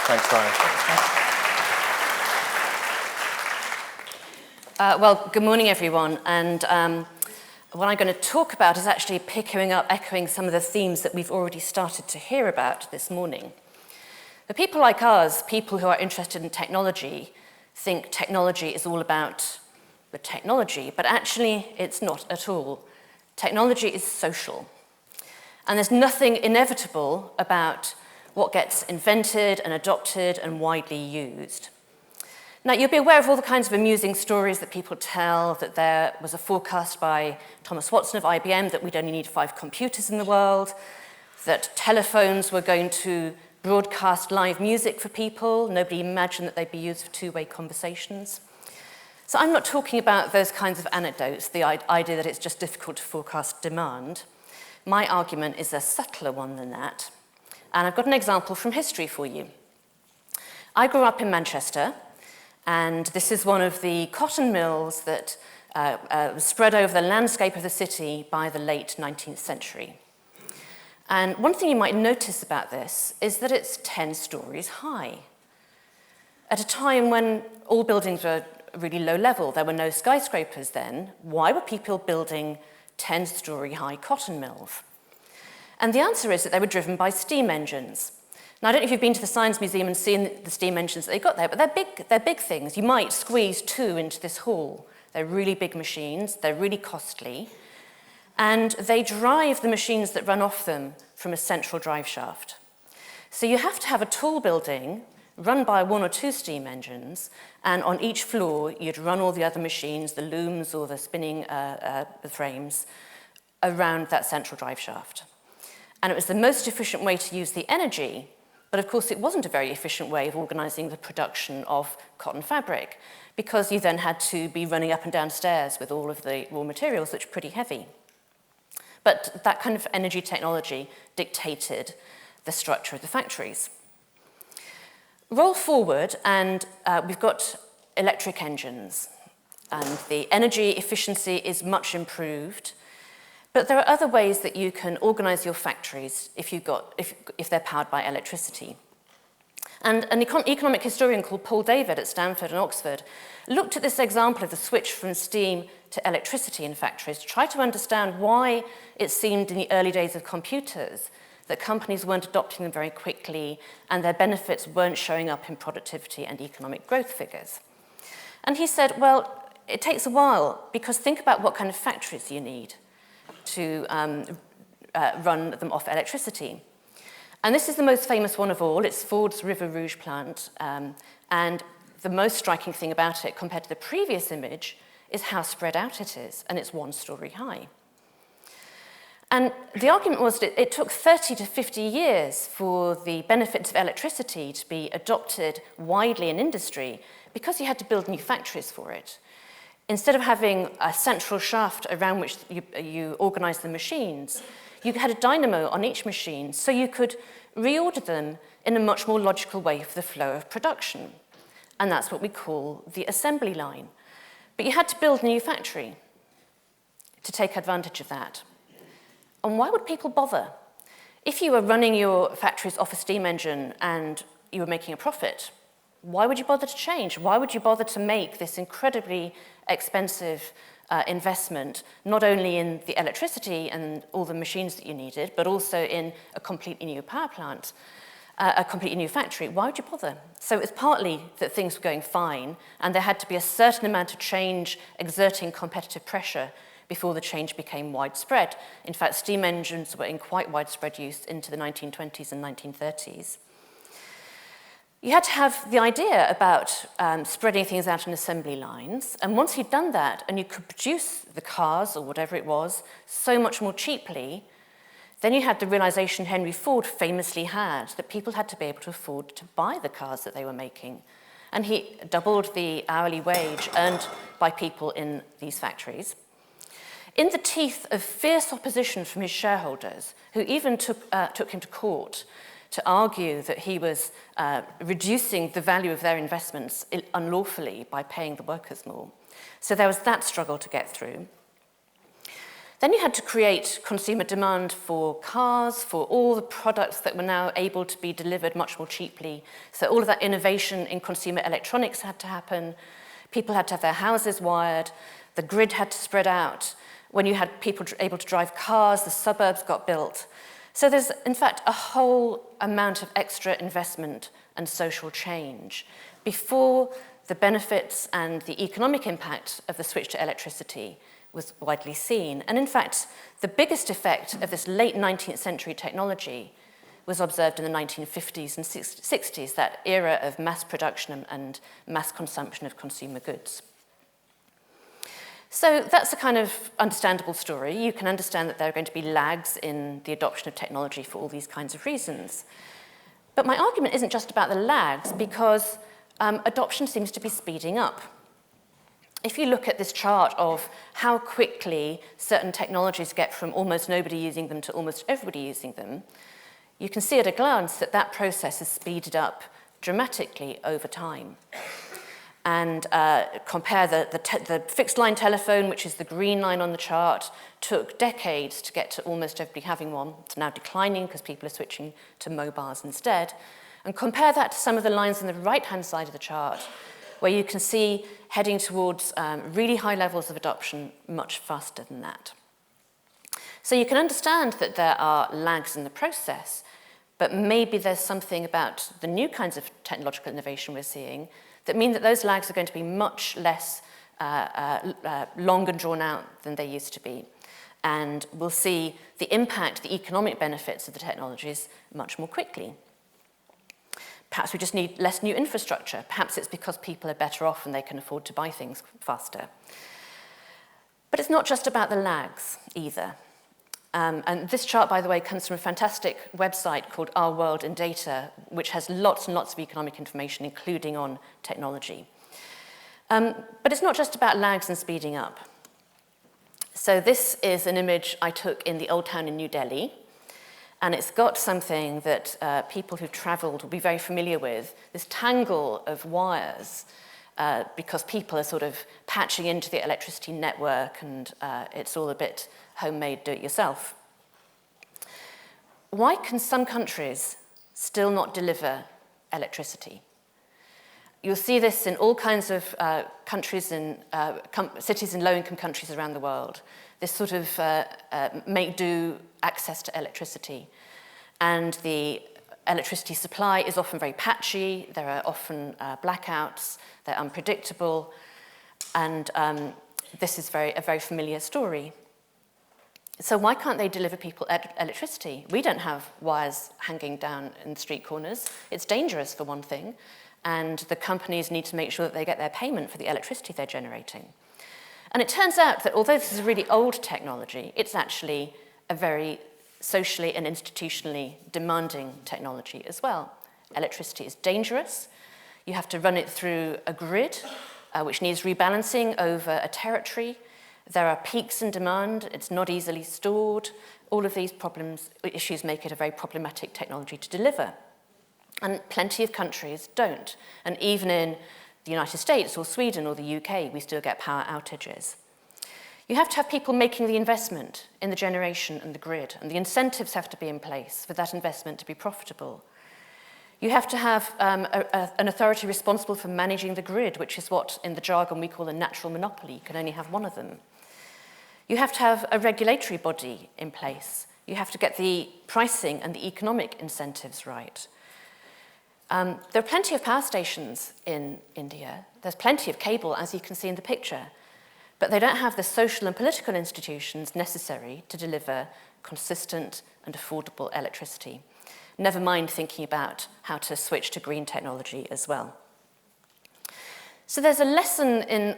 Thanks, Diane. Well, good morning, everyone. And what I'm going to talk about is actually echoing some of the themes that we've already started to hear about this morning. The people like us, people who are interested in technology, think technology is all about the technology, but actually it's not at all. Technology is social. And there's nothing inevitable about what gets invented and adopted and widely used. Now, you'll be aware of all the kinds of amusing stories that people tell, that there was a forecast by Thomas Watson of IBM that we'd only need 5 computers in the world, that telephones were going to broadcast live music for people. Nobody imagined that they'd be used for two-way conversations. So I'm not talking about those kinds of anecdotes, the idea that it's just difficult to forecast demand. My argument is a subtler one than that. And I've got an example from history for you. I grew up in Manchester, and this is one of the cotton mills that was spread over the landscape of the city by the late 19th century. And one thing you might notice about this is that it's 10 stories high. At a time when all buildings were really low level, there were no skyscrapers then, why were people building 10-story high cotton mills? And the answer is that they were driven by steam engines. Now, I don't know if you've been to the Science Museum and seen the steam engines that they got there, but they're big things. You might squeeze 2 into this hall. They're really big machines, they're really costly, and they drive the machines that run off them from a central drive shaft. So you have to have a tall building run by 1 or 2 steam engines, and on each floor you'd run all the other machines, the looms or the spinning frames, around that central drive shaft. And it was the most efficient way to use the energy, but of course it wasn't a very efficient way of organising the production of cotton fabric, because you then had to be running up and down stairs with all of the raw materials, which are pretty heavy. But that kind of energy technology dictated the structure of the factories. Roll forward, and we've got electric engines, and the energy efficiency is much improved. But there are other ways that you can organize your factories if they're powered by electricity. And an economic historian called Paul David at Stanford and Oxford looked at this example of the switch from steam to electricity in factories to try to understand why it seemed in the early days of computers that companies weren't adopting them very quickly and their benefits weren't showing up in productivity and economic growth figures. And he said, well, it takes a while, because think about what kind of factories you need to run them off electricity. And this is the most famous one of all. It's Ford's River Rouge plant. And the most striking thing about it, compared to the previous image, is how spread out it is, and it's 1 story high. And the argument was that it took 30 to 50 years for the benefits of electricity to be adopted widely in industry, because you had to build new factories for it. Instead of having a central shaft around which you organize the machines, you had a dynamo on each machine, so you could reorder them in a much more logical way for the flow of production. And that's what we call the assembly line. But you had to build a new factory to take advantage of that. And why would people bother? If you were running your factories off a steam engine and you were making a profit, why would you bother to change? Why would you bother to make this incredibly expensive investment, not only in the electricity and all the machines that you needed, but also in a completely new power plant, a completely new factory? Why would you bother? So it's partly that things were going fine, and there had to be a certain amount of change exerting competitive pressure before the change became widespread. In fact, steam engines were in quite widespread use into the 1920s and 1930s. You had to have the idea about spreading things out in assembly lines, and once you'd done that and you could produce the cars or whatever it was so much more cheaply, then you had the realization Henry Ford famously had, that people had to be able to afford to buy the cars that they were making. And he doubled the hourly wage earned by people in these factories. In the teeth of fierce opposition from his shareholders, who even took him to court to argue that he was reducing the value of their investments unlawfully by paying the workers more. So there was that struggle to get through. Then you had to create consumer demand for cars, for all the products that were now able to be delivered much more cheaply. So all of that innovation in consumer electronics had to happen. People had to have their houses wired. The grid had to spread out. When you had people able to drive cars, the suburbs got built. So there's, in fact, a whole amount of extra investment and social change before the benefits and the economic impact of the switch to electricity was widely seen. And in fact, the biggest effect of this late 19th century technology was observed in the 1950s and 60s, that era of mass production and mass consumption of consumer goods. So that's a kind of understandable story. You can understand that there are going to be lags in the adoption of technology for all these kinds of reasons. But my argument isn't just about the lags, because adoption seems to be speeding up. If you look at this chart of how quickly certain technologies get from almost nobody using them to almost everybody using them, you can see at a glance that that process has speeded up dramatically over time. And compare the fixed line telephone, which is the green line on the chart, took decades to get to almost everybody having one. It's now declining because people are switching to mobiles instead. And compare that to some of the lines on the right-hand side of the chart, where you can see heading towards really high levels of adoption much faster than that. So you can understand that there are lags in the process, but maybe there's something about the new kinds of technological innovation we're seeing that mean that those lags are going to be much less long and drawn out than they used to be. And we'll see the impact, the economic benefits of the technologies much more quickly. Perhaps we just need less new infrastructure. Perhaps it's because people are better off and they can afford to buy things faster. But it's not just about the lags either. And this chart, by the way, comes from a fantastic website called Our World in Data, which has lots and lots of economic information, including on technology. But it's not just about lags and speeding up. So this is an image I took in the Old Town in New Delhi. And it's got something that people who've traveled will be very familiar with, this tangle of wires, because people are sort of patching into the electricity network, and it's all a bit homemade, do-it-yourself. Why can some countries still not deliver electricity? You'll see this in all kinds of countries, in cities in low-income countries around the world, this sort of make-do access to electricity. And the electricity supply is often very patchy, there are often blackouts, they're unpredictable, and this is a very familiar story. So why can't they deliver people electricity? We don't have wires hanging down in the street corners. It's dangerous, for one thing, and the companies need to make sure that they get their payment for the electricity they're generating. And it turns out that although this is a really old technology, it's actually a very socially and institutionally demanding technology as well. Electricity is dangerous. You have to run it through a grid, which needs rebalancing over a territory. There are peaks in demand. It's not easily stored. All of these issues make it a very problematic technology to deliver. And plenty of countries don't. And even in the United States or Sweden or the UK, we still get power outages. You have to have people making the investment in the generation and the grid, and the incentives have to be in place for that investment to be profitable. You have to have an authority responsible for managing the grid, which is what in the jargon we call a natural monopoly. You can only have one of them. You have to have a regulatory body in place. You have to get the pricing and the economic incentives right. There are plenty of power stations in India. There's plenty of cable, as you can see in the picture. But they don't have the social and political institutions necessary to deliver consistent and affordable electricity. Never mind thinking about how to switch to green technology as well. So there's a lesson in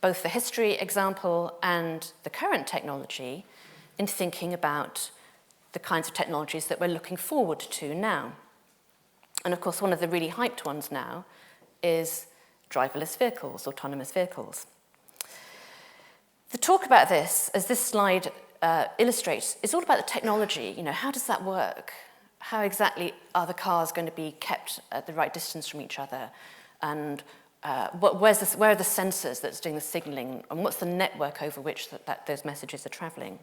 both the history example and the current technology in thinking about the kinds of technologies that we're looking forward to now. And of course, one of the really hyped ones now is driverless vehicles, autonomous vehicles. The talk about this, as this slide illustrates, is all about the technology. You know, how does that work? How exactly are the cars going to be kept at the right distance from each other? And where are the sensors that's doing the signaling, and what's the network over which those messages are traveling?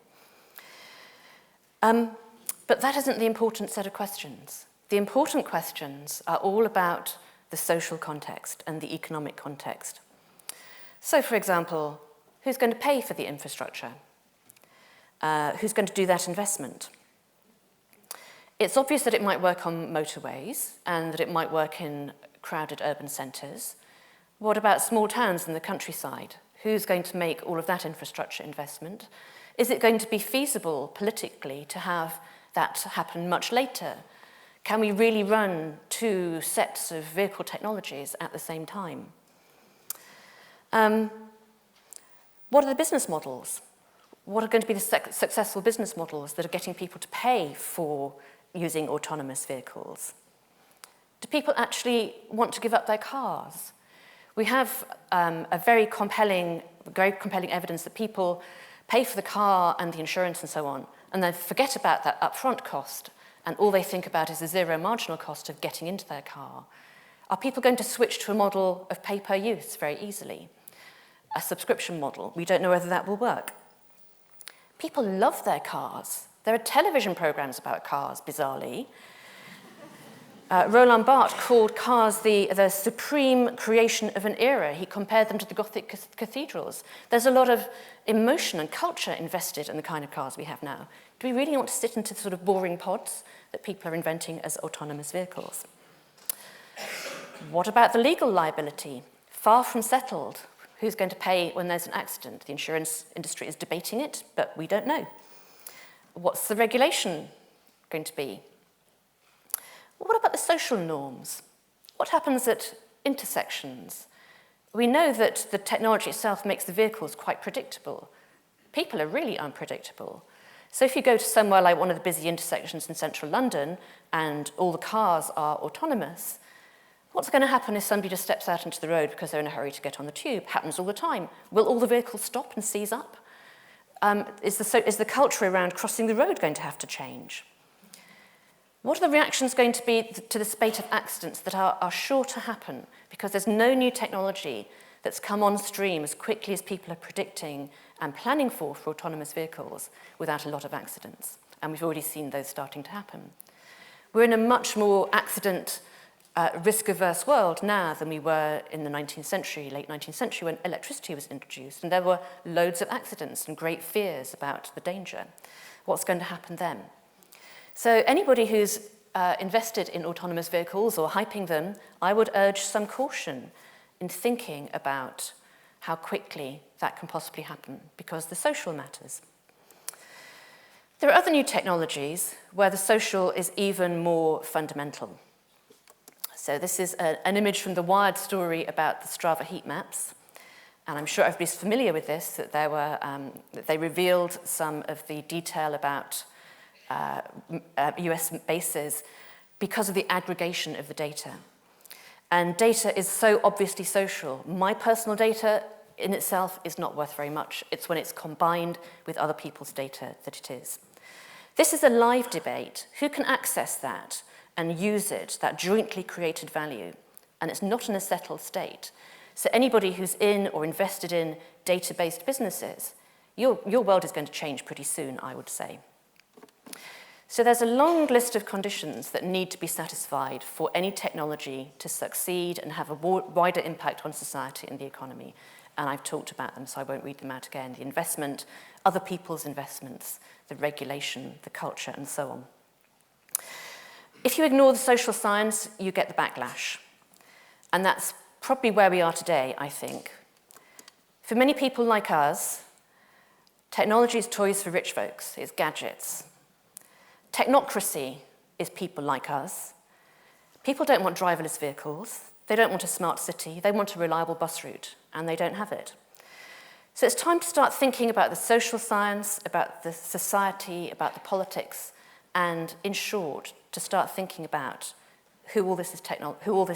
But that isn't the important set of questions. The important questions are all about the social context and the economic context. So, for example, who's going to pay for the infrastructure? Who's going to do that investment? It's obvious that it might work on motorways and that it might work in crowded urban centres. What about small towns in the countryside? Who's going to make all of that infrastructure investment? Is it going to be feasible politically to have that happen much later? Can we really run two sets of vehicle technologies at the same time? What are the business models? What are going to be the successful business models that are getting people to pay for using autonomous vehicles? Do people actually want to give up their cars? We have a very compelling evidence that people pay for the car and the insurance and so on, and then forget about that upfront cost, and all they think about is the zero marginal cost of getting into their car. Are people going to switch to a model of pay per use very easily? A subscription model? We don't know whether that will work. People love their cars. There are television programs about cars, bizarrely. Roland Barthes called cars the supreme creation of an era. He compared them to the Gothic cathedrals. There's a lot of emotion and culture invested in the kind of cars we have now. Do we really want to sit into the sort of boring pods that people are inventing as autonomous vehicles? What about the legal liability? Far from settled. Who's going to pay when there's an accident? The insurance industry is debating it, but we don't know. What's the regulation going to be? What about the social norms? What happens at intersections? We know that the technology itself makes the vehicles quite predictable. People are really unpredictable. So if you go to somewhere like one of the busy intersections in central London and all the cars are autonomous, what's going to happen if somebody just steps out into the road because they're in a hurry to get on the tube? Happens all the time. Will all the vehicles stop and seize up? Is the culture around crossing the road going to have to change? What are the reactions going to be to the spate of accidents that are sure to happen because there's no new technology that's come on stream as quickly as people are predicting and planning for autonomous vehicles without a lot of accidents? And we've already seen those starting to happen. We're in a much more accident risk-averse world now than we were in the 19th century, late 19th century, when electricity was introduced, and there were loads of accidents and great fears about the danger. What's going to happen then? So anybody who's invested in autonomous vehicles or hyping them, I would urge some caution in thinking about how quickly that can possibly happen, because the social matters. There are other new technologies where the social is even more fundamental. So this is an image from the Wired story about the Strava heat maps. And I'm sure everybody's familiar with this, that that they revealed some of the detail about US bases because of the aggregation of the data. And data is so obviously social. My personal data in itself is not worth very much. It's when it's combined with other people's data that it is. This is a live debate. Who can access that and use it, that jointly created value? And it's not in a settled state. So anybody who's in or invested in data-based businesses, your world is going to change pretty soon, I would say. So there's a long list of conditions that need to be satisfied for any technology to succeed and have a wider impact on society and the economy. And I've talked about them, so I won't read them out again. The investment, other people's investments, the regulation, the culture, and so on. If you ignore the social science, you get the backlash. And that's probably where we are today, I think. For many people like us, technology is toys for rich folks, it's gadgets. Technocracy is people like us. People don't want driverless vehicles. They don't want a smart city. They want a reliable bus route, and they don't have it. So it's time to start thinking about the social science, about the society, about the politics, and in short, to start thinking about who all this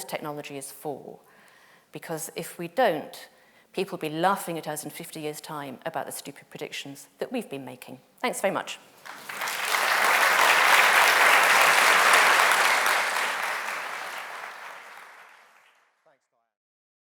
technology is for. Because if we don't, people will be laughing at us in 50 years' time about the stupid predictions that we've been making. Thanks very much.